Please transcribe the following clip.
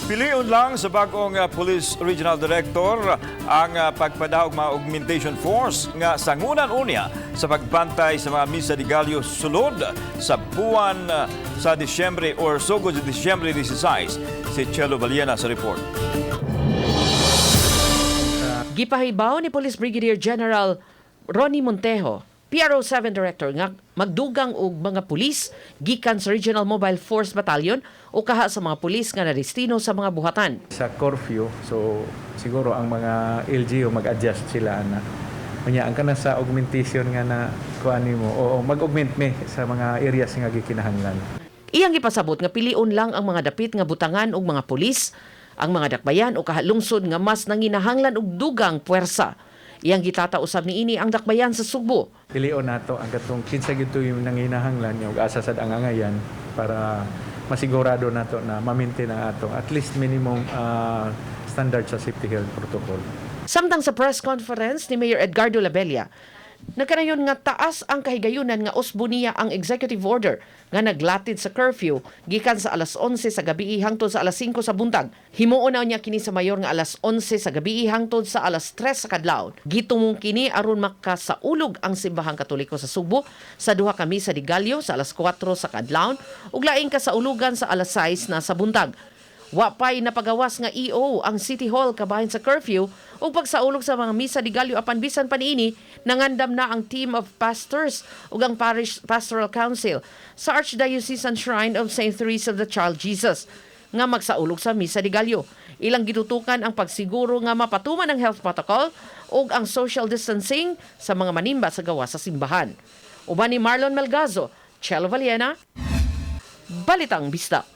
Piliun lang sa bagong Police Regional Director ang pagpadahog mga augmentation force nga sangunan unya sa pagbantay sa mga Misa de Gallo sulod sa buwan sa Disyembre or sugod sa Disyembre 16. Si Chelo Valiena sa report. Gipahibaw ni Police Brigadier General Ronnie Montejo, PRO7 Director nga magdugang og mga pulis gikan sa Regional Mobile Force Battalion o kaha sa mga pulis nga nadestino sa mga buhatan. Sa Curfew, so siguro ang mga LGU mag-adjust sila na. Kanya ang kana sa augmentation nga na kuan mo o mag-augment me sa mga areas nga gikinahanglan. Iyang gipasabot nga piliun lang ang mga dapit nga butangan og mga pulis, ang mga dakbayan o kahalungsod nga mas nanginahanglan og dugang pwersa. Iyang gitata usab niini ang dakbayan sa Cebu. Pilion nato ang katong kinsa gito yung nanginahanglan yung asa sad ang angayan para masigurado nato na ma-maintain ang ato at least minimum standard sa safety health protocol. Samtang sa press conference ni Mayor Edgardo Labella, nagkanayon nga taas ang kahigayunan nga usbo niya ang executive order nga naglatid sa curfew gikan sa alas 11 sa gabi hangtod sa alas 5 sa buntag. Himuon na niya kini sa mayor nga alas 11 sa gabi hangtod sa alas 3 sa kadlawon. Gitumong kini aron makasaulog ang Simbahan Katoliko sa Cebu sa duha ka Misa de Gallo sa alas 4 sa kadlawon ug laing kasaulugan sa alas 6 na sa buntag. Wapay napagawas nga EO ang City Hall kabahin sa curfew ug pagsaulog sa mga Misa de Gallo apan bisan pa niini nangandam na ang team of pastors ug ang Parish Pastoral Council sa Archdiocesan Shrine of St. Therese of the Child Jesus nga magsaulog sa Misa de Gallo. Ilang gitutukan ang pagsiguro nga mapatuman ang health protocol ug ang social distancing sa mga manimba sa gawa sa simbahan. Uban ni Marlon Malgazo, Chelo Valiena, Balitang Bisdak.